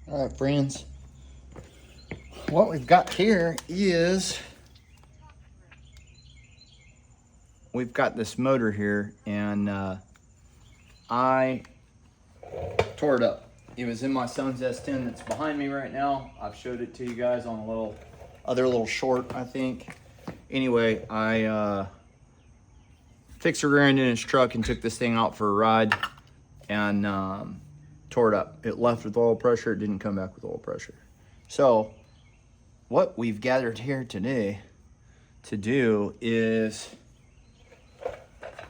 All right, friends. What we've got here is we've got this motor here, and I tore it up. It was in my son's S10 that's behind me right now. I've showed it to you guys on a other little short, I think. Anyway, I fixed a rear end in his truck and took this thing out for a ride, and tore it up. It left with oil pressure. It didn't come back with oil pressure. So what we've gathered here today to do is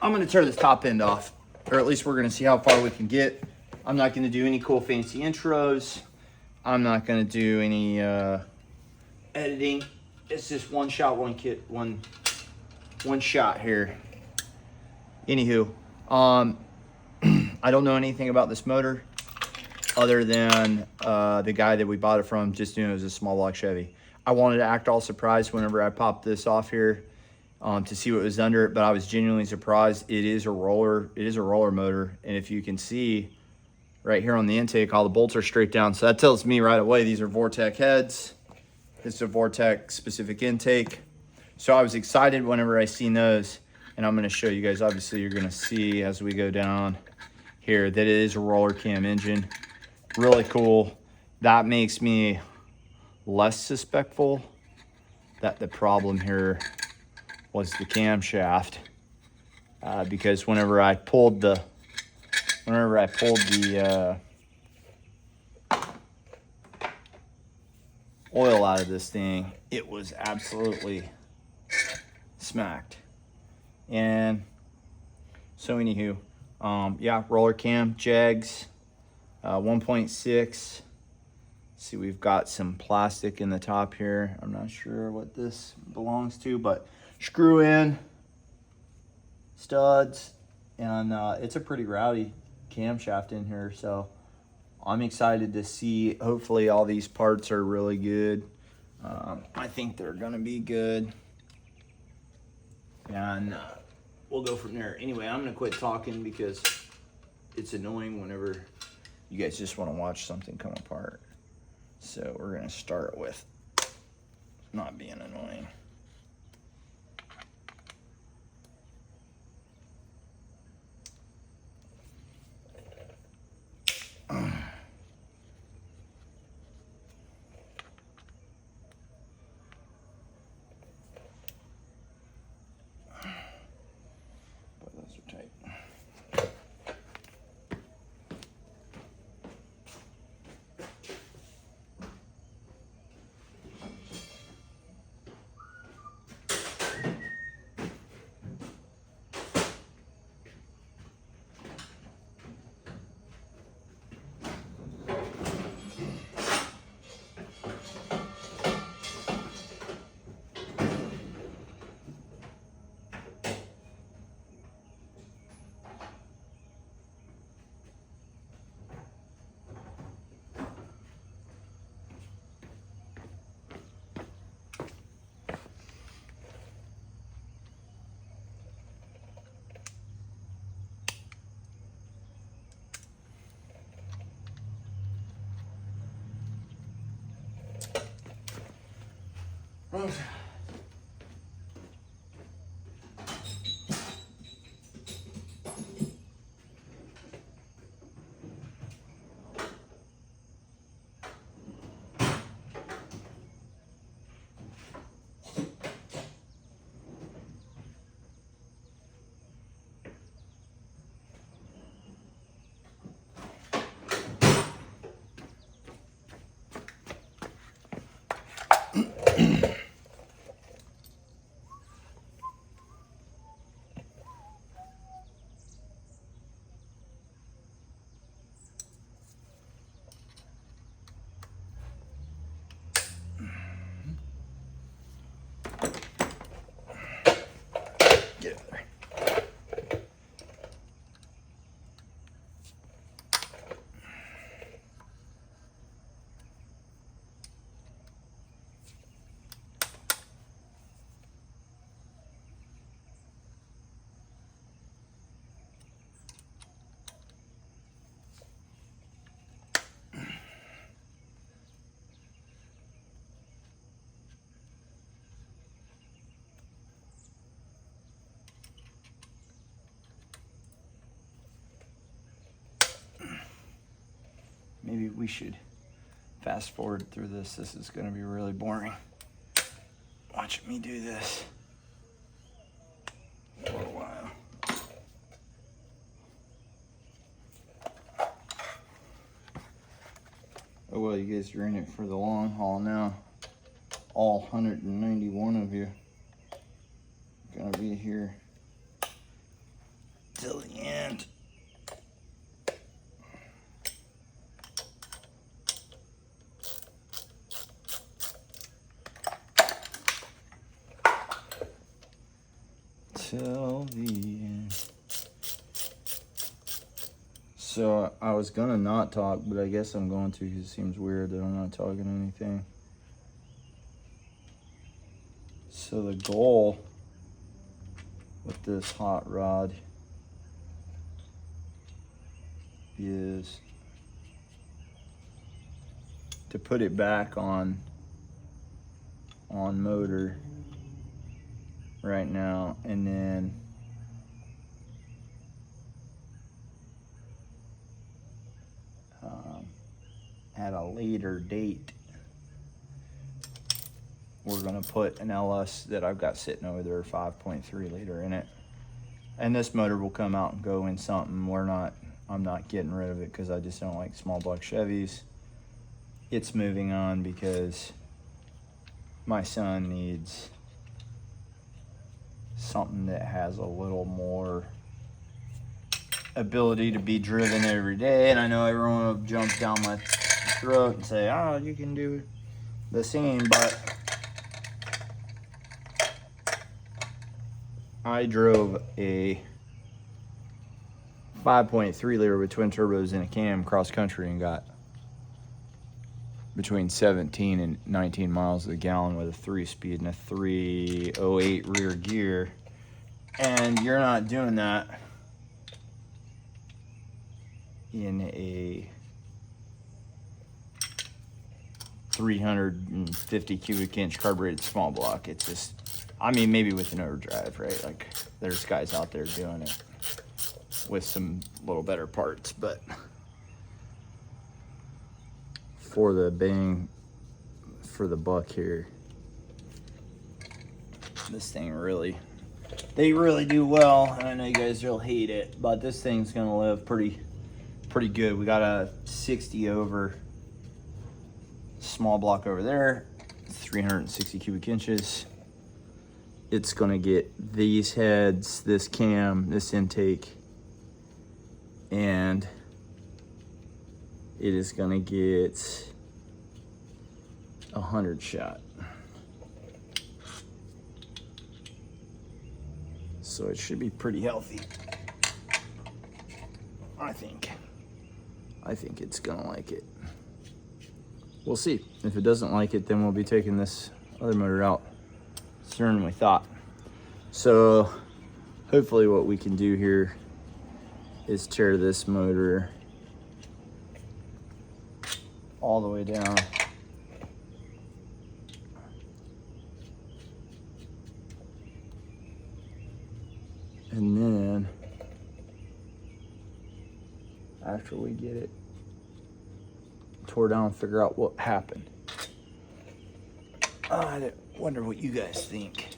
I'm going to tear this top end off, or at least we're going to see how far we can get. I'm not going to do any cool fancy intros. I'm not going to do any editing. It's just one shot, one shot here. Anywho, I don't know anything about this motor other than the guy that we bought it from just knew it was a small block Chevy. I wanted to act all surprised whenever I popped this off here to see what was under it, but I was genuinely surprised. It is a roller motor, and if you can see right here on the intake, all the bolts are straight down, so that tells me right away these are Vortec heads. This is a Vortec specific intake. So I was excited whenever I seen those, and I'm going to show you guys. Obviously you're going to see as we go down here that it is a roller cam engine. Really cool. That makes me less suspectful that the problem here was the camshaft, because whenever I pulled the oil out of this thing, it was absolutely smacked. And so anywho, yeah, roller cam, Jags, 1.6. See, we've got some plastic in the top here. I'm not sure what this belongs to, but screw in, studs, and it's a pretty rowdy camshaft in here. So I'm excited to see. Hopefully all these parts are really good. I think they're gonna be good, and we'll go from there. Anyway, I'm gonna quit talking because it's annoying whenever you guys just want to watch something come apart. So we're gonna start with not being annoying. But those are tight. maybe we should fast forward through this. This is gonna be really boring. Watching me do this for a while. Oh well, you guys are in it for the long haul now. All 191 of you gonna be here till the end. Till the end. So I was gonna not talk, but I guess I'm going to because it seems weird that I'm not talking anything. So the goal with this hot rod is to put it back on motor right now, and then at a later date we're gonna put an LS that I've got sitting over there, 5.3 liter in it, and this motor will come out and go in something. I'm not getting rid of it because I just don't like small block Chevys. It's moving on because my son needs something that has a little more ability to be driven every day. And I know everyone will jump down my throat and say, oh, you can do the same, but I drove a 5.3 liter with twin turbos in a cam cross country and got between 17 and 19 miles a gallon with a 3-speed and a 308 rear gear. And you're not doing that in a 350 cubic inch carbureted small block. It's just, I mean, maybe with an overdrive, right? Like, there's guys out there doing it with some little better parts, but for the bang for the buck here, this thing they really do well. And I know you guys will hate it, but this thing's gonna live pretty good. We got a 60 over small block over there, 360 cubic inches. It's gonna get these heads, this cam, this intake, and it is gonna get 100 shot. So it should be pretty healthy. I think it's gonna like it. We'll see. If it doesn't like it, then we'll be taking this other motor out sooner than we thought. So hopefully what we can do here is tear this motor all the way down. And then after we get it tore down, figure out what happened. I wonder what you guys think.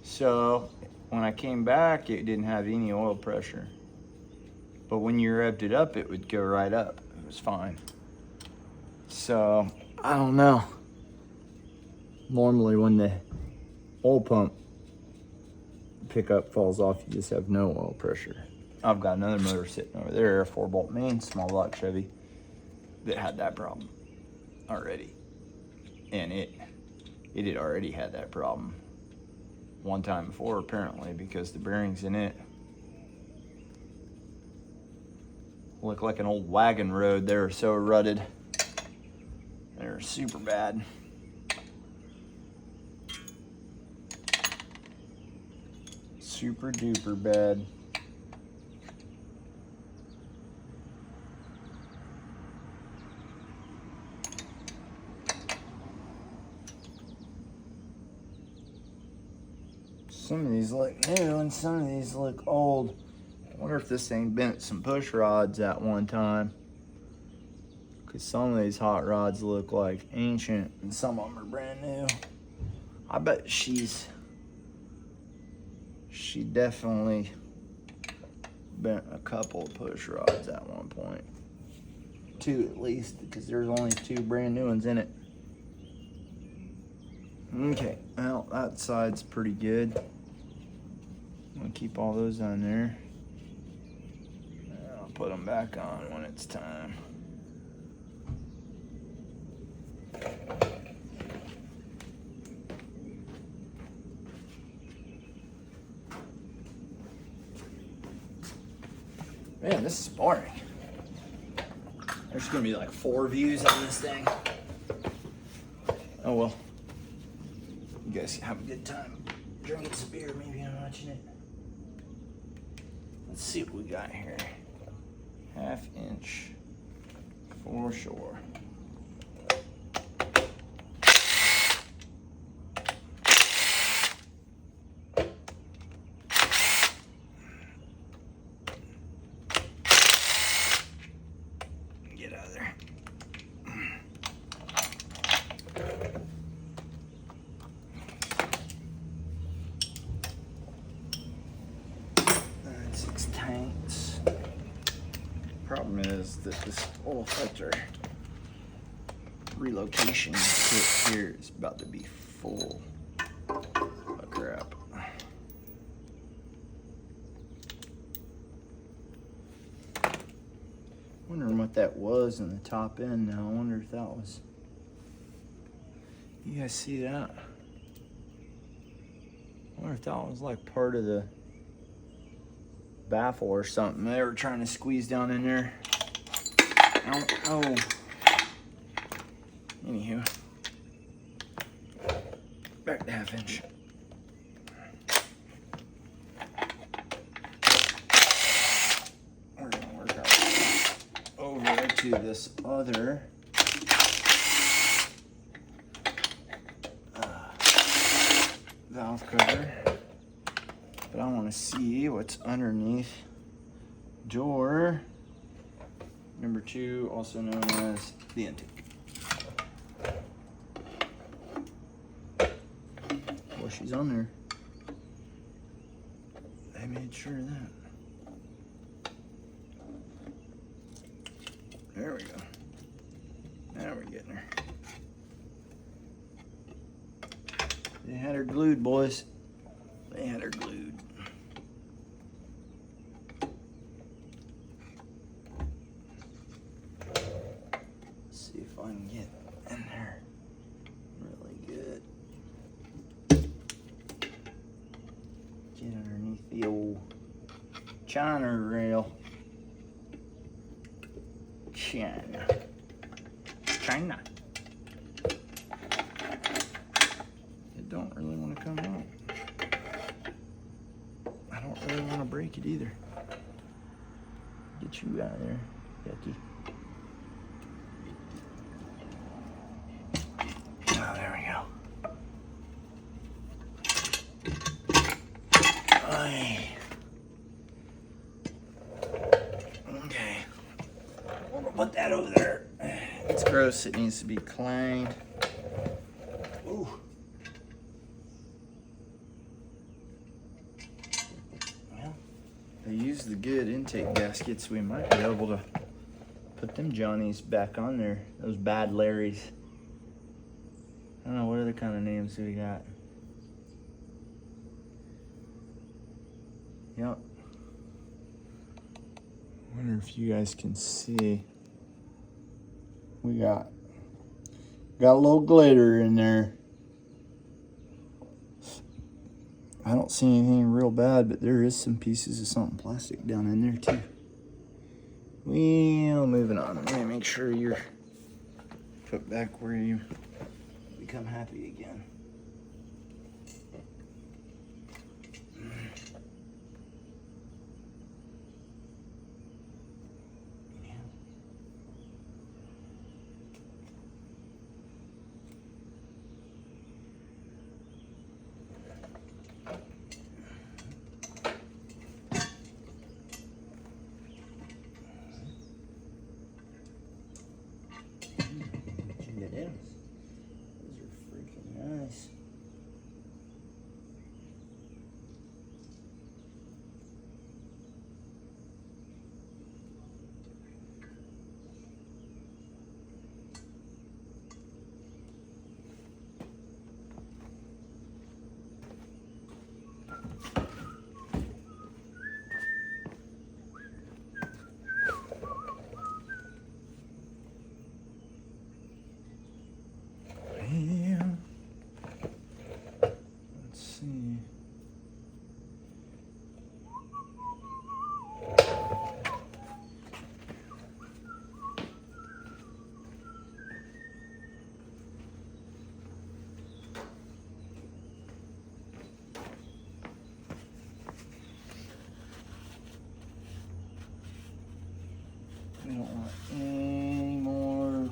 So when I came back, it didn't have any oil pressure, but when you revved it up, it would go right up. It was fine. So I don't know. Normally when the oil pump pickup falls off, you just have no oil pressure. I've got another motor sitting over there, a 4-bolt main small block Chevy, that had that problem already. And it had already had that problem one time before, apparently, because the bearings in it look like an old wagon road. They were so rutted. They're super bad. Super duper bad. Some of these look new and some of these look old. I wonder if this thing bent some push rods at one time. Because some of these hot rods look like ancient and some of them are brand new. I bet she definitely bent a couple of push rods at one point. 2 at least, because there's only 2 brand new ones in it. Okay, well, that side's pretty good. I'm gonna keep all those on there. I'll put them back on when it's time. Man, this is boring. There's gonna be like 4 views on this thing. Oh well. You guys have a good time drinking some beer, maybe I'm watching it. Let's see what we got here. 1/2 inch for sure. Get out of there. Tanks. Problem is that this oil filter relocation kit here is about to be full of crap. Wondering what that was in the top end now. I wonder if that was. You guys see that? I wonder if that was like part of the baffle or something they were trying to squeeze down in there. I don't know. Anywho, back to 1/2 inch. We're gonna work our over to this other valve cover. But I want to see what's underneath door number 2, also known as the intake. Well, she's on there. I made sure of that. There we go. Now we're getting her. They had her glued, boys. They had her glued. Let's see if I can get in there really good. Get underneath the old China rail. China. It don't really want to come out. I don't really want to break it either. Get you out of there, Becky. Oh, there we go. Aye. Okay. We'll put that over there. It's gross. It needs to be cleaned. Ooh. They use the good intake gaskets. We might be able to put them Johnnies back on there. Those bad Larrys. I don't know, what other kind of names do we got? Yep. Wonder if you guys can see. We got a little glitter in there. I don't see anything real bad, but there is some pieces of something plastic down in there too. Well, moving on. Let me make sure you're put back where you become happy again. Damn. Those are freaking nice. Yeah. Let's see. We don't want any more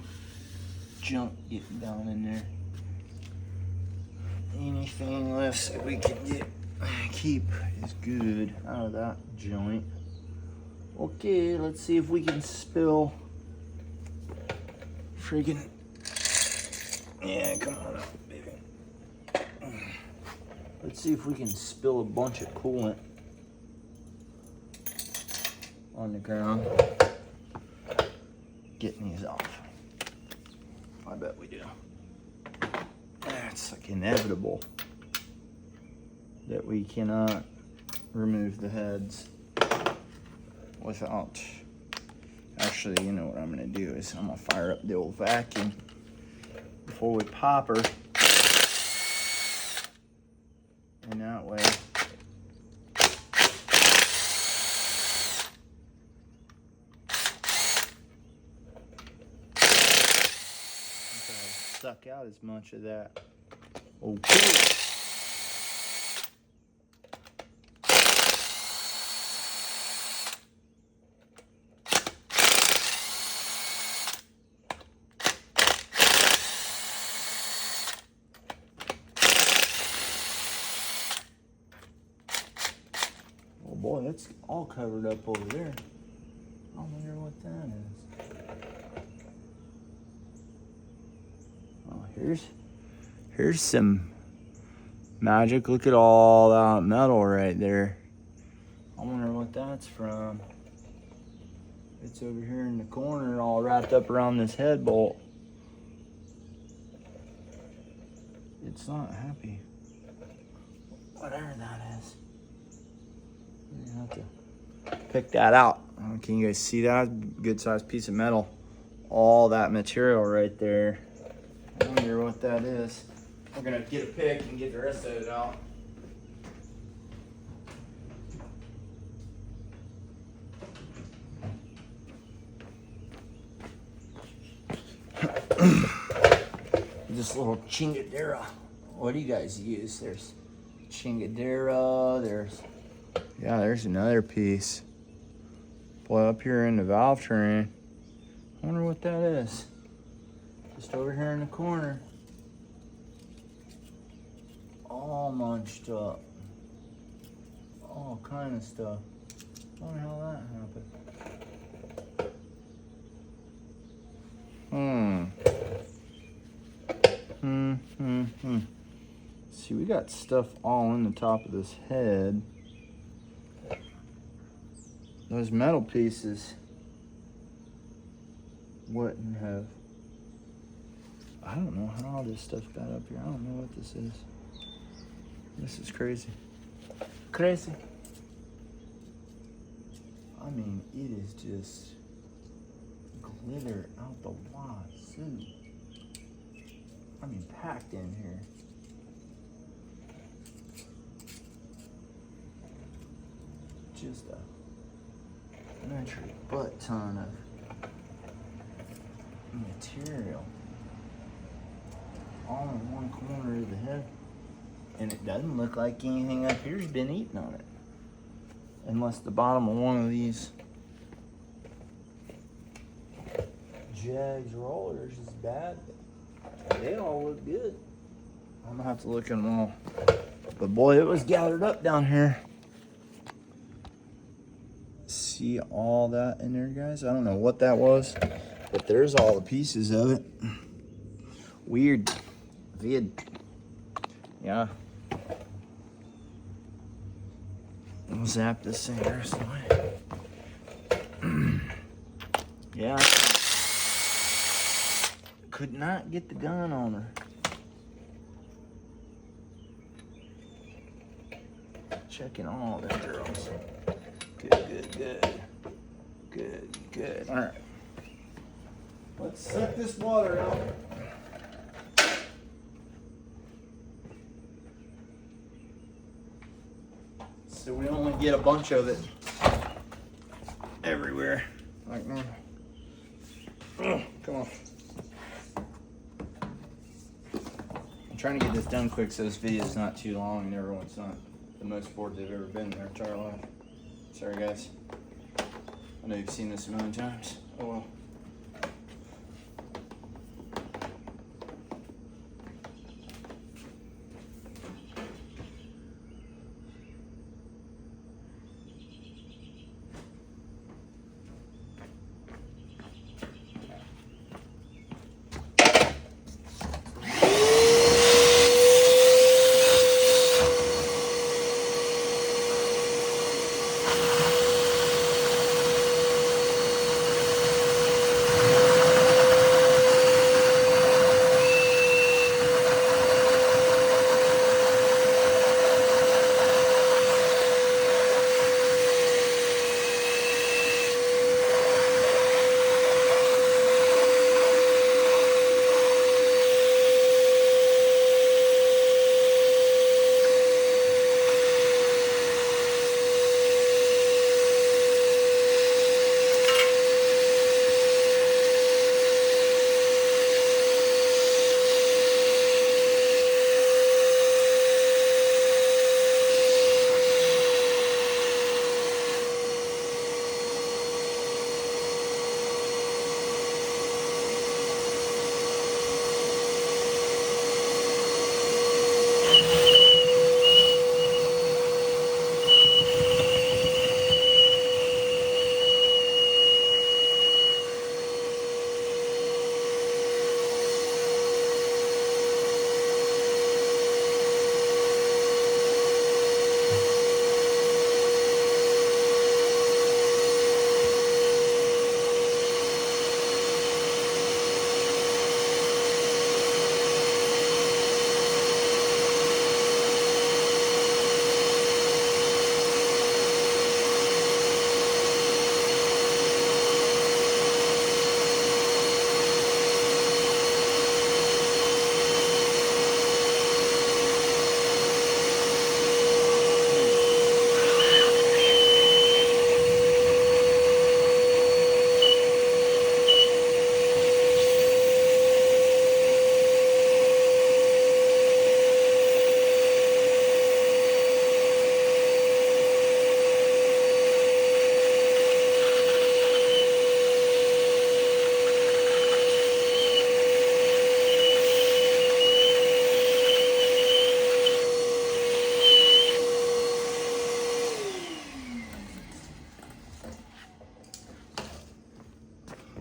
junk getting down in there. Anything less that we can keep is good out of that joint. Okay, let's see if we can spill friggin'. Yeah, come on up, baby. Let's see if we can spill a bunch of coolant on the ground. Getting these off. I bet we do. It's like inevitable that we cannot remove the heads without. Actually, you know what I'm gonna do is I'm gonna fire up the old vacuum before we pop her, and that way suck out as much of that. Okay. Oh boy, that's all covered up over there. I wonder what that is. Oh, here's some magic. Look at all that metal right there. I wonder what that's from. It's over here in the corner, all wrapped up around this head bolt. It's not happy. Whatever that is. You have to pick that out. Can you guys see that? Good sized piece of metal. All that material right there. I wonder what that is. We're gonna get a pick and get the rest of it out. This little chingadera. What do you guys use? There's chingadera, there's another piece. Boy, up here in the valve train. I wonder what that is. Just over here in the corner. All munched up. All kind of stuff. I wonder how that happened. See, we got stuff all in the top of this head. Those metal pieces wouldn't have. I don't know how all this stuff got up here. I don't know what this is. This is crazy. Crazy. I mean, it is just glitter out the wazoo. I mean, packed in here. Just a metric butt ton of material all in one corner of the head. And it doesn't look like anything up here's been eaten on it. Unless the bottom of one of these Jags rollers is bad. They all look good. I'm gonna have to look in them all. But boy, it was gathered up down here. See all that in there, guys? I don't know what that was, but there's all the pieces of it. Weird. Vid. Yeah. We'll zap this thing the rest of the way. Yeah. Could not get the gun on her. Checking all the girls. Good. All right. Let's suck this water out. So we only get a bunch of it everywhere, like normal. Oh, come on. I'm trying to get this done quick so this video is not too long and everyone's not the most bored they've ever been in their entire life. Sorry guys. I know you've seen this a million times. Oh well.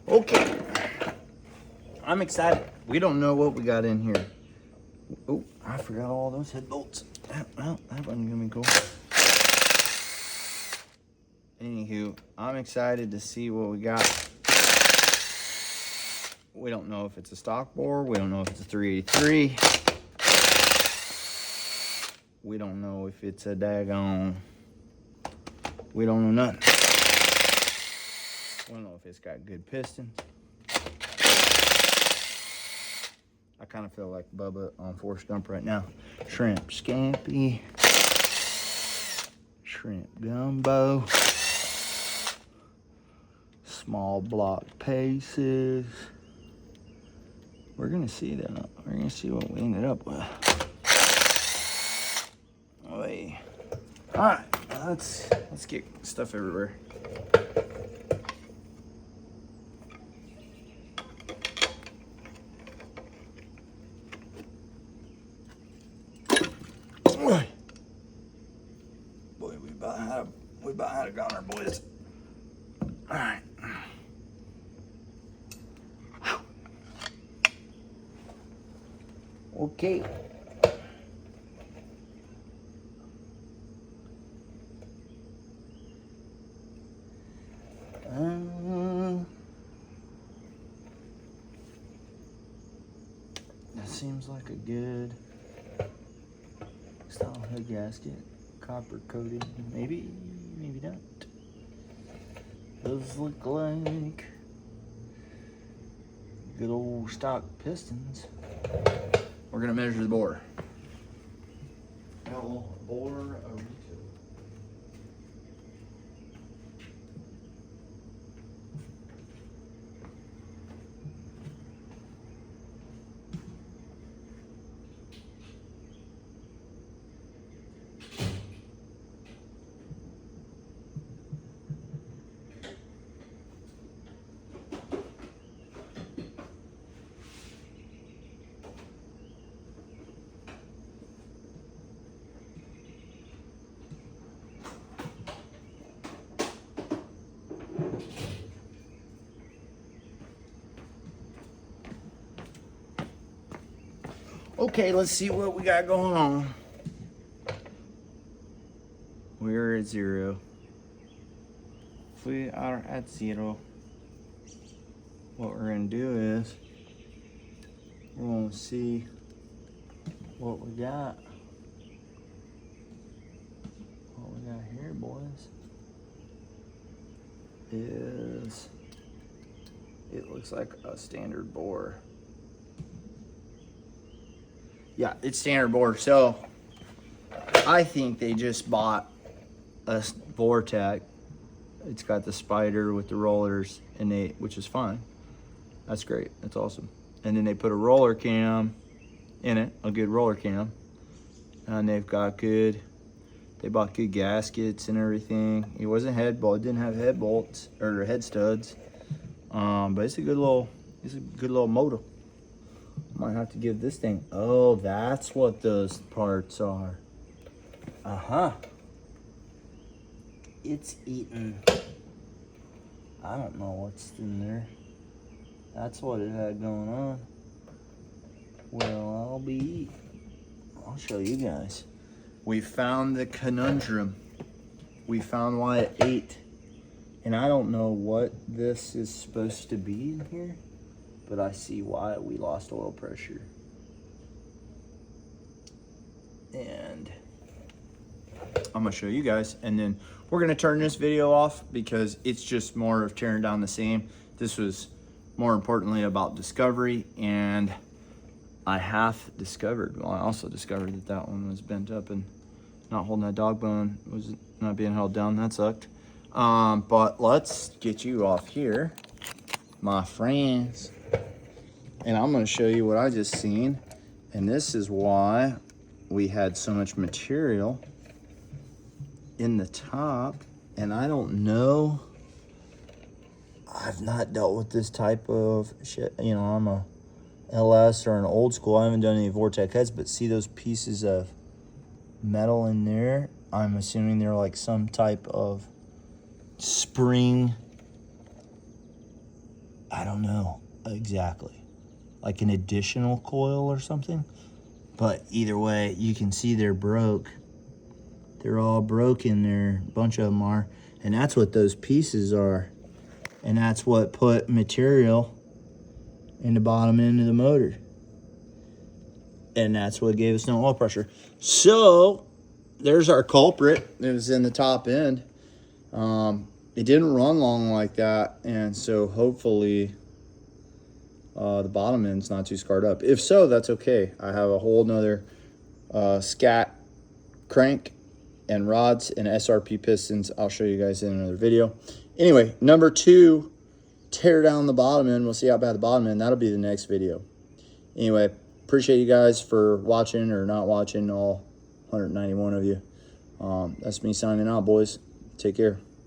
Okay. I'm excited. We don't know what we got in here. Oh, I forgot all those head bolts. Well, that wasn't gonna be cool. Anywho, I'm excited to see what we got. We don't know if it's a stock bore. We don't know if it's a 383. We don't know if it's a daggone. We don't know nothing. We don't know if it's got good pistons. I kind of feel like Bubba on Forrest Gump right now. Shrimp scampi. Shrimp gumbo. Small block paces. We're gonna see that. We're gonna see what we ended up with. Oy. All right, let's get stuff everywhere. Boy, we about had a goner, boys. All right. Okay. That seems like a good style hood gasket. Copper coated, maybe not. Those look like good old stock pistons. We're gonna measure the bore. Bore Arito. Okay, let's see what we got going on. We're at 0. If we are at 0, what we're gonna do is we're gonna see what we got. What we got here, boys, is it looks like a standard bore. Yeah, it's standard bore. So I think they just bought a Vortec. It's got the spider with the rollers, and which is fine. That's great. That's awesome. And then they put a roller cam in it, a good roller cam, and they bought good gaskets and everything. It wasn't head bolt. It didn't have head bolts or head studs. But it's a good little motor. Might have to give this thing. Oh, that's what those parts are. It's eating. I don't know what's in there. That's what it had going on. Well, I'll show you guys. We found the conundrum. We found why it ate. And I don't know what this is supposed to be in here, but I see why we lost oil pressure. And I'm gonna show you guys, and then we're gonna turn this video off because it's just more of tearing down the seam. This was more importantly about discovery, and I also discovered that one was bent up and not holding that dog bone, was not being held down. That sucked. But let's get you off here, my friends. And I'm gonna show you what I just seen. And this is why we had so much material in the top. And I don't know, I've not dealt with this type of shit. You know, I'm a LS or an old school. I haven't done any Vortec heads, but see those pieces of metal in there? I'm assuming they're like some type of spring. I don't know exactly, like an additional coil or something. But either way, you can see they're broke. They're all broken there. A bunch of them are. And that's what those pieces are. And that's what put material in the bottom end of the motor. And that's what gave us no oil pressure. So there's our culprit. It was in the top end. It didn't run long like that. And so hopefully the bottom end's not too scarred up. If so, that's okay. I have a whole nother scat crank and rods and SRP pistons. I'll show you guys in another video. Anyway, number 2, tear down the bottom end. We'll see how bad the bottom end. That'll be the next video. Anyway, appreciate you guys for watching or not watching, all 191 of you. That's me signing out, boys. Take care.